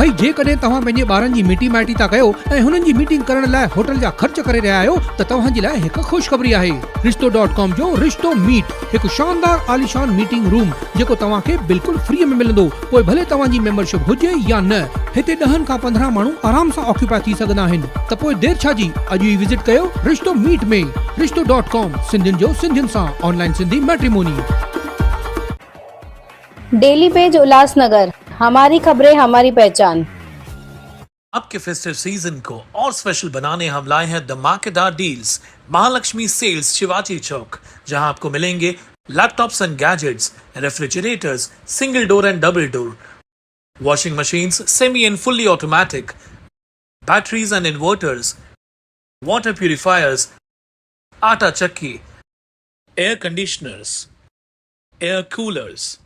भाई जेकॾहिं तव्हां पंहिंजे ॿारनि जी मीटिंग माइटी था कयो ऐं हुननि जी मीटिंग करण लाइ होटल जा ख़र्च करे रहिया आहियो त तव्हां जे लाइ हिकु ख़ुशख़बरी आहे। रिश्तो.com जो रिश्तो मीट हिकु शानदार आलीशान मीटिंग रूम जेको तव्हां खे बिल्कुलु फ्री में मिलंदो, पोइ भले तव्हां जी मेंबरशिप हुजे या न। हिते 10 खां 15 माण्हू आराम सां ऑक्यूपाई थी सघंदा आहिनि, त पोइ देर छा जी, अॼु ई विज़िट कयो रिश्तो मीट में। रिश्तो.com, सिंधियुनि जो सिंधियुनि सां online Sindhi matrimony. Daily page Ulhasnagar, हमारी खबरें हमारी पहचान। आपके फेस्टिव सीजन को और स्पेशल बनाने हम लाए हैं धमाकेदार डील्स। महालक्ष्मी सेल्स शिवाजी चौक, जहां आपको मिलेंगे laptops and gadgets, refrigerators single door and double door, washing machines semi and fully automatic, batteries and inverters, water purifiers, आटा चक्की, air conditioners, air coolers,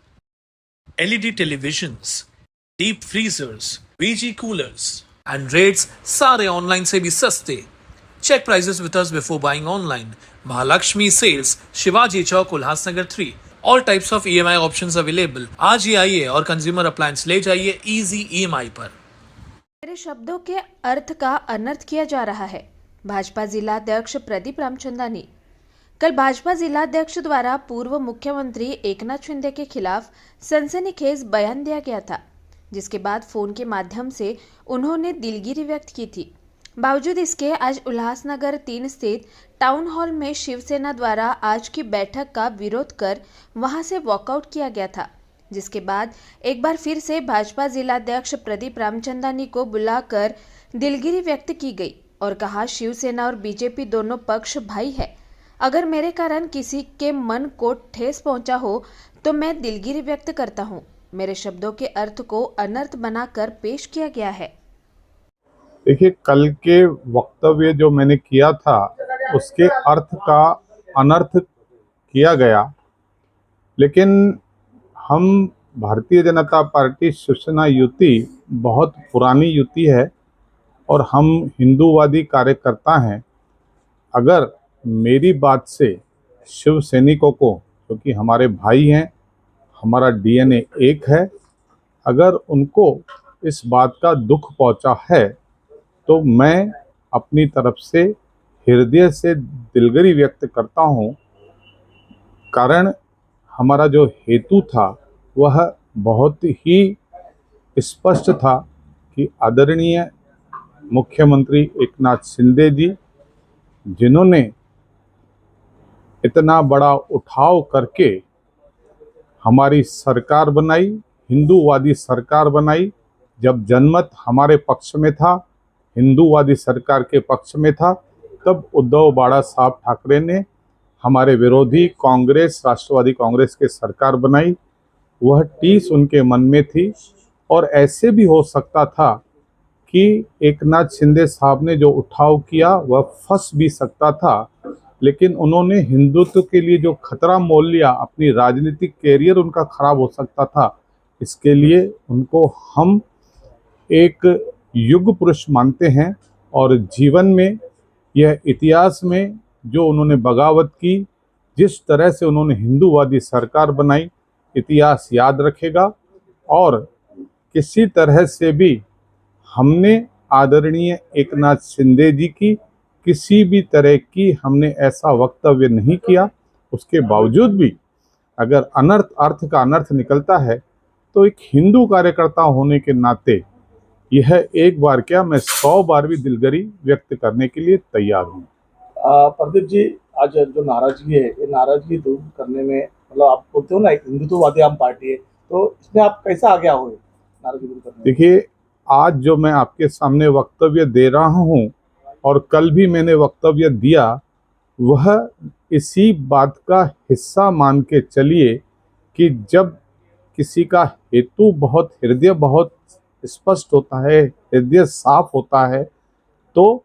LED televisions, deep freezers, VG coolers and rates सारे online से भी सस्ते। Check prices with us before buying online. Mahalakshmi sales, Shivaji Chowk, Ulhasnagar 3। All types of EMI options available. आज ही आइए और consumer appliance ले जाइए इजी EMI पर। मेरे शब्दों के अर्थ का अनर्थ किया जा रहा है। भाजपा जिलाध्यक्ष प्रदीप रामचंदानी। कल भाजपा जिलाध्यक्ष द्वारा पूर्व मुख्यमंत्री एकनाथ शिंदे के खिलाफ सनसनीखेज बयान दिया गया था, जिसके बाद फोन के माध्यम से उन्होंने दिलगिरी व्यक्त की थी। बावजूद इसके आज उल्लासनगर 3 स्थित टाउन हॉल में शिवसेना द्वारा आज की बैठक का विरोध कर वहां से वॉकआउट किया गया था, जिसके बाद एक बार फिर से भाजपा जिलाध्यक्ष प्रदीप रामचंदानी को बुलाकर दिलगिरी व्यक्त की गई और कहा, शिवसेना और बीजेपी दोनों पक्ष भाई है। अगर मेरे कारण किसी के मन को ठेस पहुंचा हो तो मैं दिलगिरी व्यक्त करता हूं। मेरे शब्दों के अर्थ को अनर्थ बनाकर पेश किया गया है। देखिए, कल के वक्तव्य जो मैंने किया था उसके अर्थ का अनर्थ किया गया, लेकिन हम भारतीय जनता पार्टी शिवसेना युति बहुत पुरानी युति है और हम हिंदूवादी कार्यकर्ता हैं। अगर मेरी बात से शिव सैनिकों को, क्योंकि हमारे भाई हैं, हमारा DNA एक है, अगर उनको इस बात का दुख पहुंचा है तो मैं अपनी तरफ से हृदय से दिलगिरी व्यक्त करता हूं। कारण हमारा जो हेतु था वह बहुत ही स्पष्ट था कि आदरणीय मुख्यमंत्री एकनाथ शिंदे जी, जिन्होंने इतना बड़ा उठाव करके हमारी सरकार बनाई, हिंदूवादी सरकार बनाई, जब जनमत हमारे पक्ष में था, हिंदूवादी सरकार के पक्ष में था, तब उद्धव बाड़ा साहब ठाकरे ने हमारे विरोधी कांग्रेस, राष्ट्रवादी कांग्रेस के सरकार बनाई। वह टीस उनके मन में थी और ऐसे भी हो सकता था कि एकनाथ शिंदे साहब ने जो उठाव किया वह फंस भी सकता था, लेकिन उन्होंने हिंदुत्व के लिए जो खतरा मोल लिया, अपनी राजनीतिक कैरियर उनका खराब हो सकता था, इसके लिए उनको हम एक युग पुरुष मानते हैं। और जीवन में यह इतिहास में जो उन्होंने बगावत की, जिस तरह से उन्होंने हिंदूवादी सरकार बनाई, इतिहास याद रखेगा। और किसी तरह से भी हमने आदरणीय एकनाथ शिंदे जी की किसी भी तरह की हमने ऐसा वक्तव्य नहीं किया। उसके बावजूद भी अगर अर्थ का अनर्थ निकलता है तो एक हिंदू कार्यकर्ता होने के नाते यह एक बार क्या, मैं 100 बार भी दिलगिरी व्यक्त करने के लिए तैयार हूँ। प्रदीप जी, आज जो नाराजगी है, ये नाराजगी दूर करने में, मतलब आप बोलते हो ना एक हिंदुत्ववादी आम पार्टी है, तो इसमें आप कैसा आगे आओगे नाराजगी दूर करने? देखिए, आज जो मैं आपके सामने वक्तव्य दे रहा हूँ और कल भी मैंने वक्तव्य दिया, वह इसी बात का हिस्सा मान के चलिए कि जब किसी का हेतु बहुत, हृदय बहुत स्पष्ट होता है, हृदय साफ होता है, तो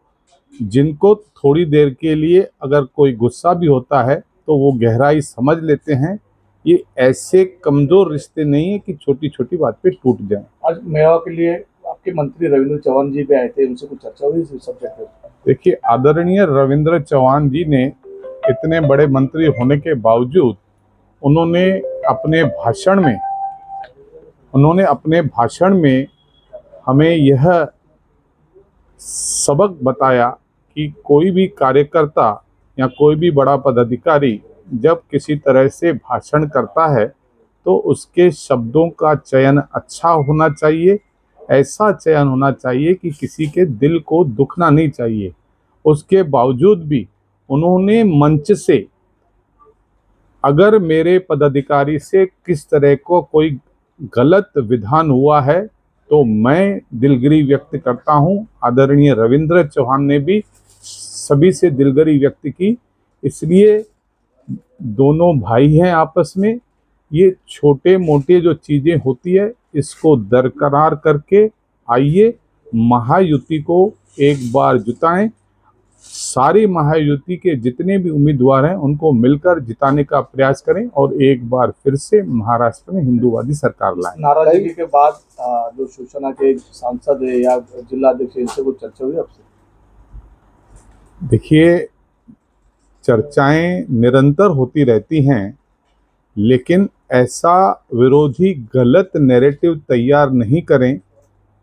जिनको थोड़ी देर के लिए अगर कोई गुस्सा भी होता है तो वो गहराई समझ लेते हैं। ये ऐसे कमज़ोर रिश्ते नहीं है कि छोटी छोटी बात पे टूट जाएं। आज मेवा के लिए आपके मंत्री रविंद्र चौहान जी भी आए थे, उनसे कुछ चर्चा हुई इस सब्जेक्ट पे? देखिए, आदरणीय रविंद्र चौहान जी ने इतने बड़े मंत्री होने के बावजूद उन्होंने अपने भाषण में हमें यह सबक बताया कि कोई भी कार्यकर्ता या कोई भी बड़ा पदाधिकारी जब किसी तरह से भाषण करता है तो उसके शब्दों का चयन अच्छा होना चाहिए, ऐसा चयन होना चाहिए कि किसी के दिल को दुखना नहीं चाहिए। उसके बावजूद भी उन्होंने मंच से अगर मेरे पदाधिकारी से किस तरह को कोई गलत विधान हुआ है तो मैं दिलगिरी व्यक्त करता हूं। आदरणीय रविंद्र चौहान ने भी सभी से दिलगिरी व्यक्त की। इसलिए दोनों भाई हैं आपस में, ये छोटे मोटे जो चीज़ें होती है इसको दरकरार करके आइए महायुति को एक बार जिताएं। सारी महायुति के जितने भी उम्मीदवार हैं उनको मिलकर जिताने का प्रयास करें और एक बार फिर से महाराष्ट्र में हिंदूवादी सरकार लाएं। नाराजगी के बाद जो शिवसेना के सांसद है या जिला अध्यक्ष इनसे कुछ चर्चा हुई आपसे? देखिए, चर्चाएं निरंतर होती रहती हैं, लेकिन ऐसा विरोधी गलत नैरेटिव तैयार नहीं करें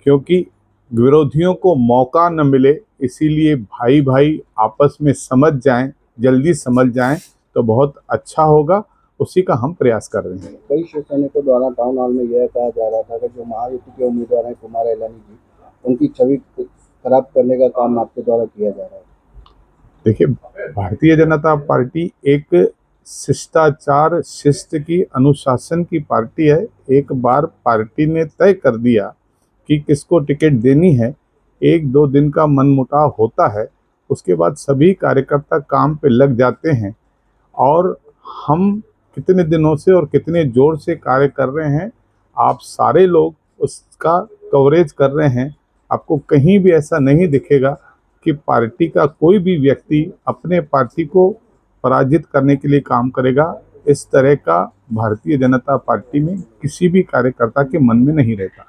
क्योंकि विरोधियों को मौका न मिले। इसीलिए भाई भाई आपस में समझ जाएं, जल्दी समझ जाएं तो बहुत अच्छा होगा। उसी का हम प्रयास कर रहे हैं। कई शिवसैनिकों द्वारा टाउन हॉल में यह कहा जा रहा था कि जो महायुति के उम्मीदवार हैं कुमार एलानी जी, उनकी छवि खराब करने का काम आपके द्वारा किया जा रहा है। देखिए, भारतीय जनता पार्टी एक शिष्टाचार, शिस्त की, अनुशासन की पार्टी है। एक बार पार्टी ने तय कर दिया कि किसको टिकट देनी है, एक दो दिन का मनमुटाव होता है, उसके बाद सभी कार्यकर्ता काम पे लग जाते हैं और हम कितने दिनों से और कितने जोर से कार्य कर रहे हैं, आप सारे लोग उसका कवरेज कर रहे हैं। आपको कहीं भी ऐसा नहीं दिखेगा कि पार्टी का कोई भी व्यक्ति अपने पार्टी को पराजित करने के लिए काम करेगा। इस तरह का भारतीय जनता पार्टी में किसी भी कार्यकर्ता के मन में नहीं रहता।